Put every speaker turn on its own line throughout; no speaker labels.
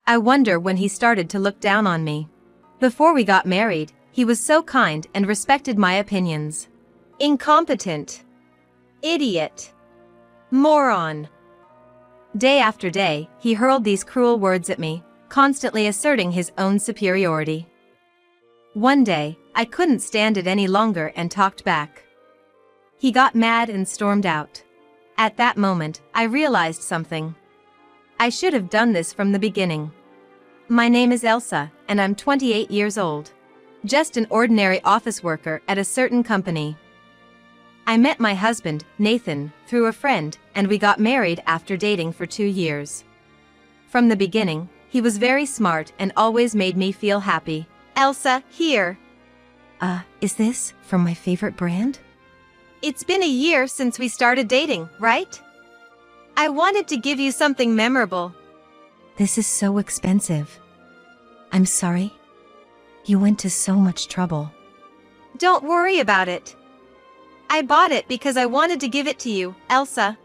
I wonder when he started to look down on me. Before we got married, he was so kind and respected my opinions. Incompetent. Idiot. Moron. Day after day, he hurled these cruel words at me, constantly asserting his own superiority. One day, I couldn't stand it any longer and talked back. He got mad and stormed out. At that moment, I realized something. I should have done this from the beginning. My name is Elsa, and I'm 28 years old. Just an ordinary office worker at a certain company. I met my husband, Nathan, through a friend, and we got married after dating for 2 years. From the beginning, he was very smart and always made me feel happy. Elsa, here. Is this from my favorite brand? It's been a year since we started dating, right? I wanted to give you something memorable. This is so expensive. I'm sorry. You went to so much trouble. Don't worry about it. I bought it because I wanted to give it to you, Elsa.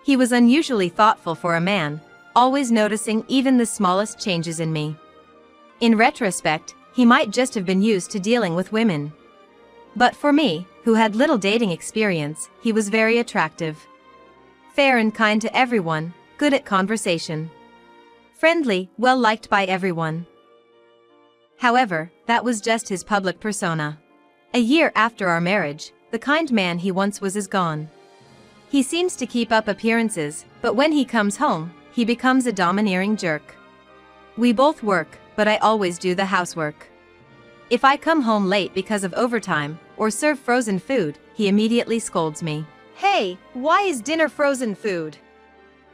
He was unusually thoughtful for a man, always noticing even the smallest changes in me. In retrospect, he might just have been used to dealing with women. But for me, who had little dating experience, he was very attractive. Fair and kind to everyone, good at conversation. Friendly, well liked by everyone. However, that was just his public persona. A year after our marriage, the kind man he once was is gone. He seems to keep up appearances, but when he comes home, he becomes a domineering jerk. We both work, but I always do the housework. If I come home late because of overtime, or serve frozen food, he immediately scolds me. Hey, why is dinner frozen food?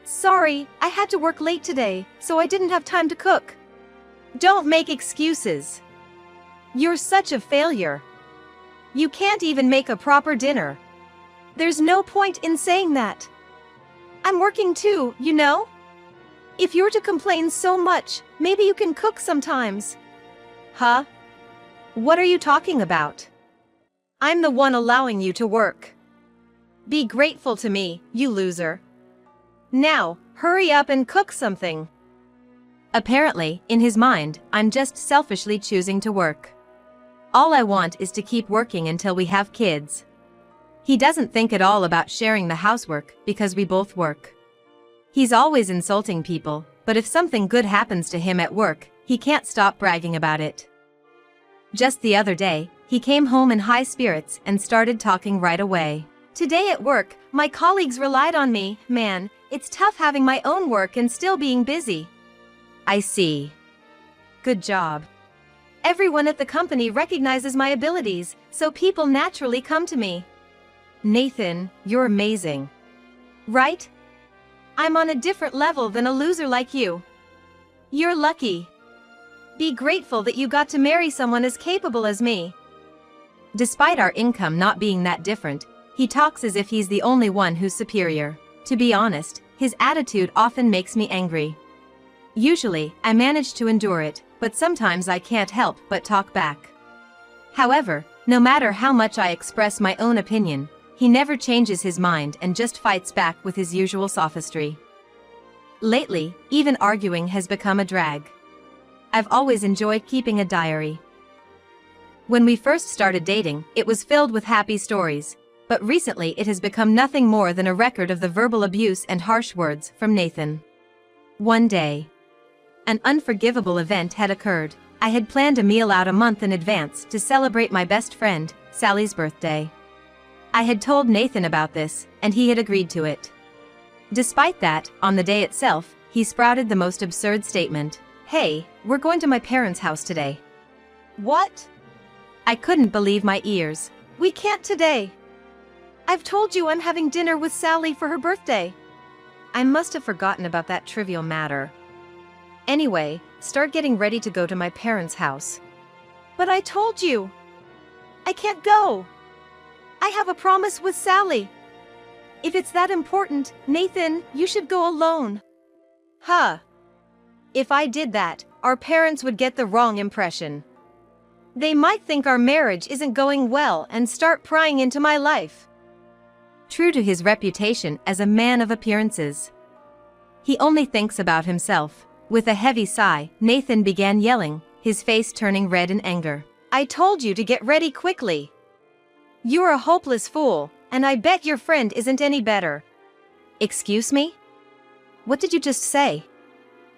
Sorry, I had to work late today, so I didn't have time to cook. Don't make excuses. You're such a failure. You can't even make a proper dinner. There's no point in saying that. I'm working too, you know? If you're to complain so much, maybe you can cook sometimes. Huh? What are you talking about? I'm the one allowing you to work. Be grateful to me, you loser. Now, hurry up and cook something. Apparently, in his mind, I'm just selfishly choosing to work. All I want is to keep working until we have kids. He doesn't think at all about sharing the housework because we both work. He's always insulting people, but if something good happens to him at work, he can't stop bragging about it. Just the other day, he came home in high spirits and started talking right away. Today at work, my colleagues relied on me. Man, it's tough having my own work and still being busy. I see. Good job. Everyone at the company recognizes my abilities, so people naturally come to me. Nathan, you're amazing. Right? I'm on a different level than a loser like you. You're lucky. Be grateful that you got to marry someone as capable as me. Despite our income not being that different, he talks as if he's the only one who's superior. To be honest, his attitude often makes me angry. Usually, I manage to endure it, but sometimes I can't help but talk back. However, no matter how much I express my own opinion, he never changes his mind and just fights back with his usual sophistry. Lately, even arguing has become a drag. I've always enjoyed keeping a diary. When we first started dating, it was filled with happy stories, but recently it has become nothing more than a record of the verbal abuse and harsh words from Nathan. One day, an unforgivable event had occurred. I had planned a meal out a month in advance to celebrate my best friend, Sally's birthday. I had told Nathan about this, and he had agreed to it. Despite that, on the day itself, he sprouted the most absurd statement. Hey, we're going to my parents' house today. What? I couldn't believe my ears. We can't today. I've told you I'm having dinner with Sally for her birthday. I must have forgotten about that trivial matter. Anyway, start getting ready to go to my parents' house. But I told you. I can't go. I have a promise with Sally. If it's that important, Nathan, you should go alone. Huh. If I did that, our parents would get the wrong impression. They might think our marriage isn't going well and start prying into my life. True to his reputation as a man of appearances, he only thinks about himself. With a heavy sigh, Nathan began yelling, his face turning red in anger. I told you to get ready quickly. You're a hopeless fool, and I bet your friend isn't any better. Excuse me? What did you just say?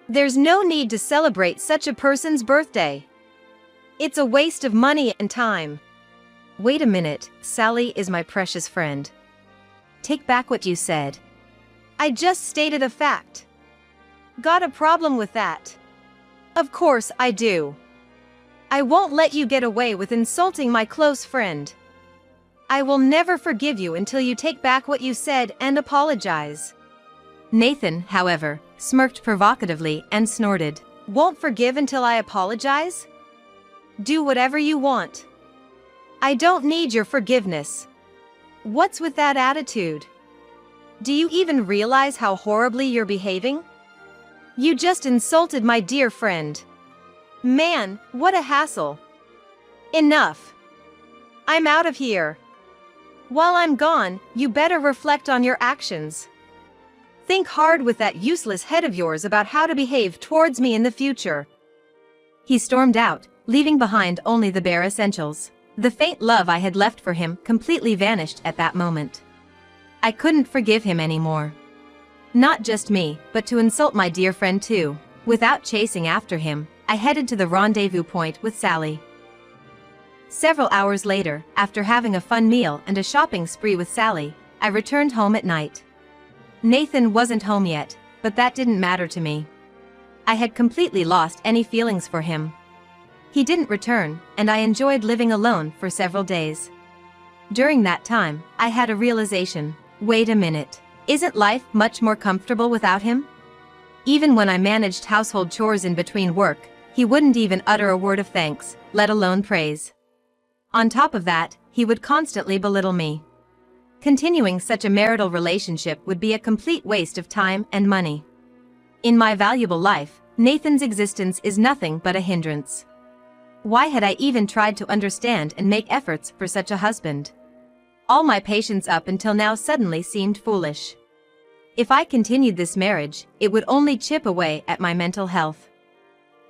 There's no need to celebrate such a person's birthday. It's a waste of money and time. Wait a minute, Sally is my precious friend. Take back what you said. I just stated a fact. Got a problem with that? Of course I do. I won't let you get away with insulting my close friend. I will never forgive you until you take back what you said and apologize. Nathan, however, smirked provocatively and snorted. Won't forgive until I apologize? Do whatever you want. I don't need your forgiveness. What's with that attitude? Do you even realize how horribly you're behaving? You just insulted my dear friend. Man, what a hassle. Enough. I'm out of here. While I'm gone, you better reflect on your actions. Think hard with that useless head of yours about how to behave towards me in the future. He stormed out, leaving behind only the bare essentials. The faint love I had left for him completely vanished at that moment. I couldn't forgive him anymore. Not just me, but to insult my dear friend too. Without chasing after him, I headed to the rendezvous point with Sally. Several hours later, after having a fun meal and a shopping spree with Sally, I returned home at night. Nathan wasn't home yet, but that didn't matter to me. I had completely lost any feelings for him. He didn't return, and I enjoyed living alone for several days. During that time, I had a realization. Wait a minute. Isn't life much more comfortable without him? Even when I managed household chores in between work, he wouldn't even utter a word of thanks, let alone praise. On top of that, he would constantly belittle me. Continuing such a marital relationship would be a complete waste of time and money. In my valuable life, Nathan's existence is nothing but a hindrance. Why had I even tried to understand and make efforts for such a husband? All my patience up until now suddenly seemed foolish. If I continued this marriage, it would only chip away at my mental health.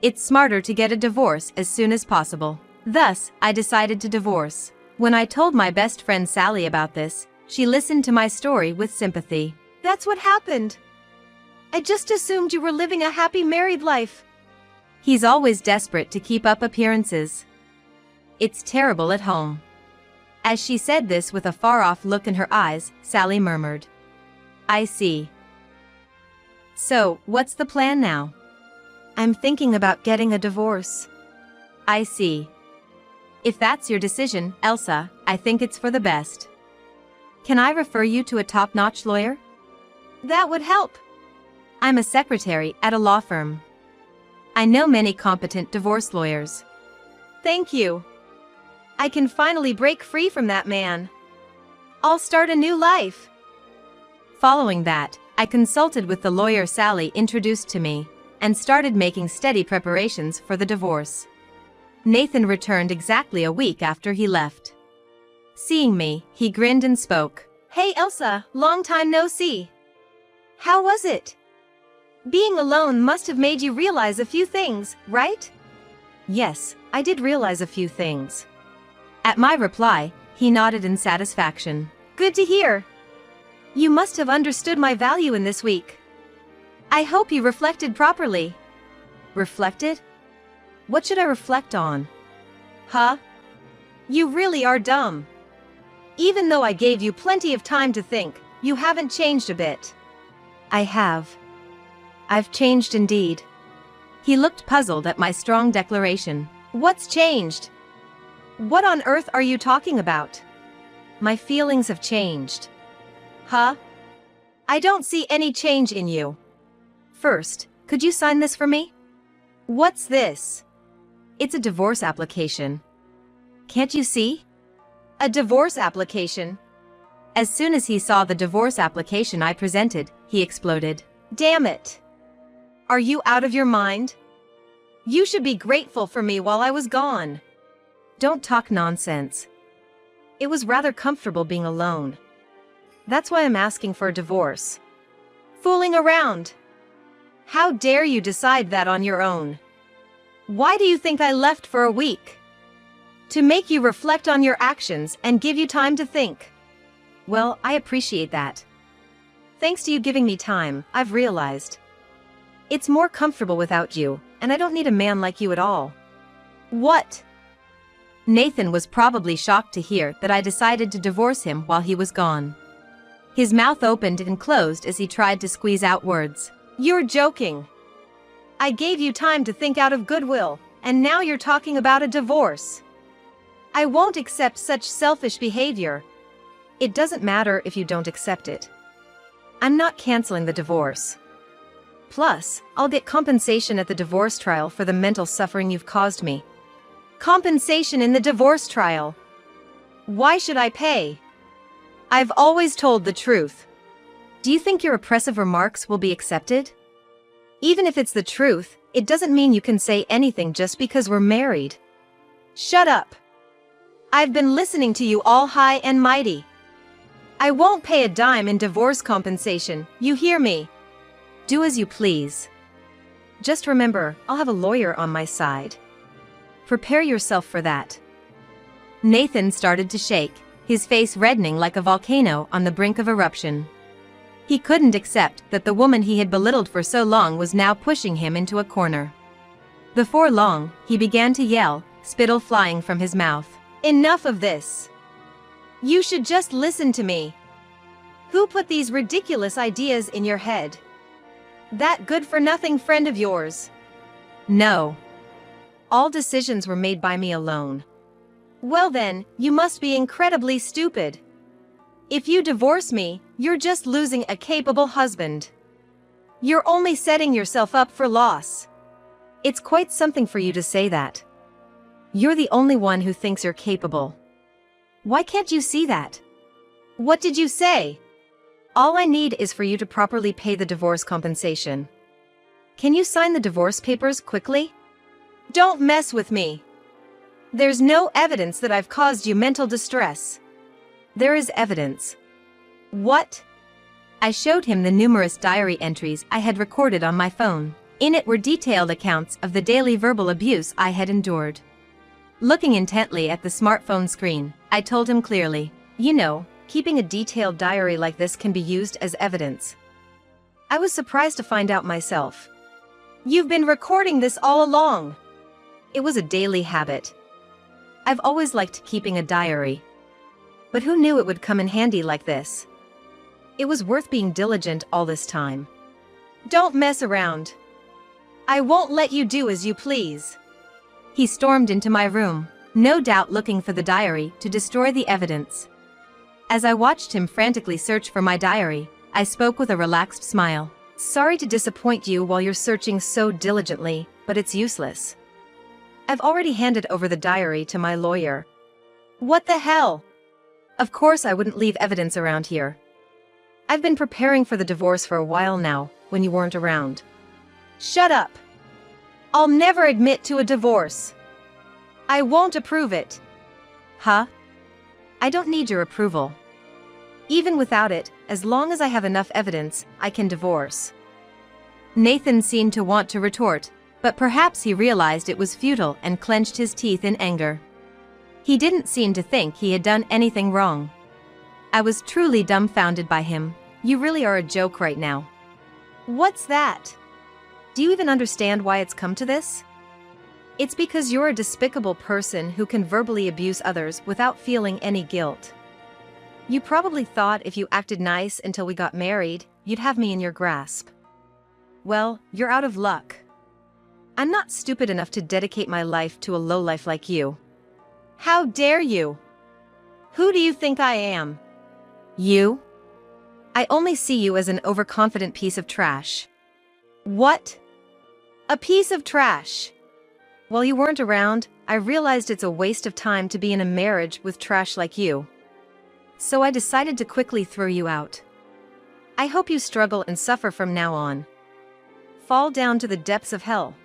It's smarter to get a divorce as soon as possible. Thus, I decided to divorce. When I told my best friend Sally about this, she listened to my story with sympathy. That's what happened. I just assumed you were living a happy married life. He's always desperate to keep up appearances. It's terrible at home. As she said this with a far-off look in her eyes, Sally murmured. I see. So, what's the plan now? I'm thinking about getting a divorce. I see. If that's your decision, Elsa, I think it's for the best. Can I refer you to a top-notch lawyer? That would help. I'm a secretary at a law firm. I know many competent divorce lawyers. Thank you. I can finally break free from that man. I'll start a new life. Following that, I consulted with the lawyer Sally introduced to me, and started making steady preparations for the divorce. Nathan returned exactly a week after he left. Seeing me, he grinned and spoke. Hey Elsa, long time no see. How was it? Being alone must have made you realize a few things, right? Yes, I did realize a few things. At my reply, he nodded in satisfaction. Good to hear. You must have understood my value in this week. I hope you reflected properly. Reflected? What should I reflect on? Huh? You really are dumb. Even though I gave you plenty of time to think, you haven't changed a bit. I have. I've changed indeed. He looked puzzled at my strong declaration. What's changed? What on earth are you talking about? My feelings have changed. Huh? I don't see any change in you. First, could you sign this for me? What's this? It's a divorce application. Can't you see? A divorce application. As soon as he saw the divorce application I presented, he exploded. Damn it! Are you out of your mind? You should be grateful for me while I was gone. Don't talk nonsense. It was rather comfortable being alone. That's why I'm asking for a divorce. Fooling around. How dare you decide that on your own? Why do you think I left for a week? To make you reflect on your actions and give you time to think. Well, I appreciate that. Thanks to you giving me time, I've realized it's more comfortable without you, and I don't need a man like you at all. What? Nathan was probably shocked to hear that I decided to divorce him while he was gone. His mouth opened and closed as he tried to squeeze out words. You're joking. I gave you time to think out of goodwill, and now you're talking about a divorce. I won't accept such selfish behavior. It doesn't matter if you don't accept it. I'm not canceling the divorce. Plus, I'll get compensation at the divorce trial for the mental suffering you've caused me. Compensation in the divorce trial? Why should I pay? I've always told the truth. Do you think your oppressive remarks will be accepted? Even if it's the truth, it doesn't mean you can say anything just because we're married. Shut up. I've been listening to you all high and mighty. I won't pay a dime in divorce compensation, you hear me? Do as you please. Just remember, I'll have a lawyer on my side. Prepare yourself for that. Nathan started to shake, his face reddening like a volcano on the brink of eruption. He couldn't accept that the woman he had belittled for so long was now pushing him into a corner. Before long, he began to yell, spittle flying from his mouth. Enough of this. You should just listen to me. Who put these ridiculous ideas in your head? That good-for-nothing friend of yours? No. All decisions were made by me alone. Well then, you must be incredibly stupid. If you divorce me, you're just losing a capable husband. You're only setting yourself up for loss. It's quite something for you to say that. You're the only one who thinks you're capable. Why can't you see that? What did you say? All I need is for you to properly pay the divorce compensation. Can you sign the divorce papers quickly? Don't mess with me. There's no evidence that I've caused you mental distress. There is evidence. What? I showed him the numerous diary entries I had recorded on my phone. In it were detailed accounts of the daily verbal abuse I had endured. Looking intently at the smartphone screen, I told him clearly, you know, keeping a detailed diary like this can be used as evidence. I was surprised to find out myself. You've been recording this all along. It was a daily habit. I've always liked keeping a diary. But who knew it would come in handy like this? It was worth being diligent all this time. Don't mess around. I won't let you do as you please. He stormed into my room, no doubt looking for the diary to destroy the evidence. As I watched him frantically search for my diary, I spoke with a relaxed smile. Sorry to disappoint you while you're searching so diligently, but it's useless. I've already handed over the diary to my lawyer. What the hell? Of course I wouldn't leave evidence around here. I've been preparing for the divorce for a while now, when you weren't around. Shut up. I'll never admit to a divorce. I won't approve it. Huh? I don't need your approval. Even without it, as long as I have enough evidence, I can divorce. Nathan seemed to want to retort, but perhaps he realized it was futile and clenched his teeth in anger. He didn't seem to think he had done anything wrong. I was truly dumbfounded by him. You really are a joke right now. What's that? Do you even understand why it's come to this? It's because you're a despicable person who can verbally abuse others without feeling any guilt. You probably thought if you acted nice until we got married, you'd have me in your grasp. Well, you're out of luck. I'm not stupid enough to dedicate my life to a lowlife like you. How dare you? Who do you think I am? You? I only see you as an overconfident piece of trash. What? A piece of trash? While you weren't around, I realized it's a waste of time to be in a marriage with trash like you. So I decided to quickly throw you out. I hope you struggle and suffer from now on. Fall down to the depths of hell.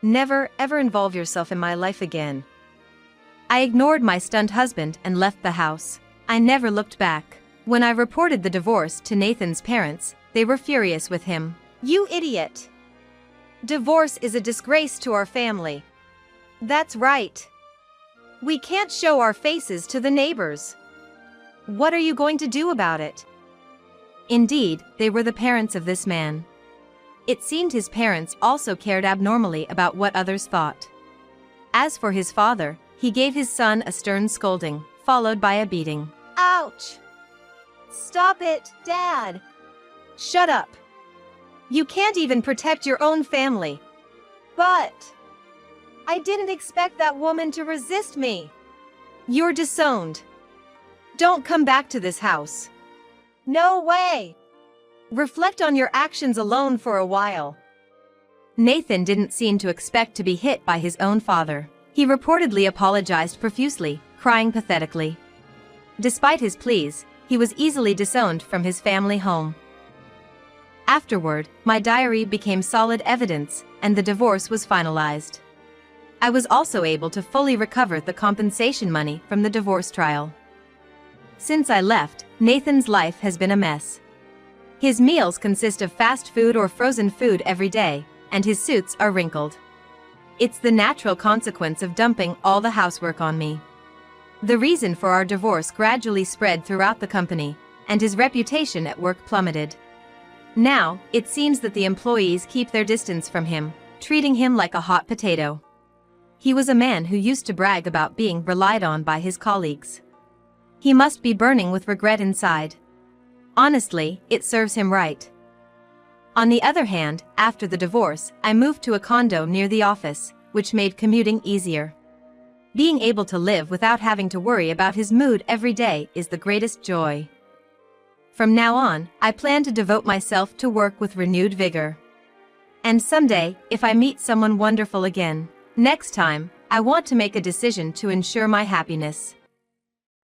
Never, ever involve yourself in my life again. I ignored my stunned husband and left the house. I never looked back. When I reported the divorce to Nathan's parents, they were furious with him. You idiot! Divorce is a disgrace to our family. That's right. We can't show our faces to the neighbors. What are you going to do about it? Indeed, they were the parents of this man. It seemed his parents also cared abnormally about what others thought. As for his father, he gave his son a stern scolding, followed by a beating. Ouch! Stop it, Dad! Shut up! You can't even protect your own family. But I didn't expect that woman to resist me. You're disowned. Don't come back to this house. No way! Reflect on your actions alone for a while. Nathan didn't seem to expect to be hit by his own father. He reportedly apologized profusely, crying pathetically. Despite his pleas, he was easily disowned from his family home. Afterward, my diary became solid evidence, and the divorce was finalized. I was also able to fully recover the compensation money from the divorce trial. Since I left, Nathan's life has been a mess. His meals consist of fast food or frozen food every day, and his suits are wrinkled. It's the natural consequence of dumping all the housework on me. The reason for our divorce gradually spread throughout the company, and his reputation at work plummeted. Now, it seems that the employees keep their distance from him, treating him like a hot potato. He was a man who used to brag about being relied on by his colleagues. He must be burning with regret inside. Honestly, it serves him right. On the other hand, after the divorce, I moved to a condo near the office, which made commuting easier. Being able to live without having to worry about his mood every day is the greatest joy. From now on, I plan to devote myself to work with renewed vigor. And someday, if I meet someone wonderful again, next time, I want to make a decision to ensure my happiness.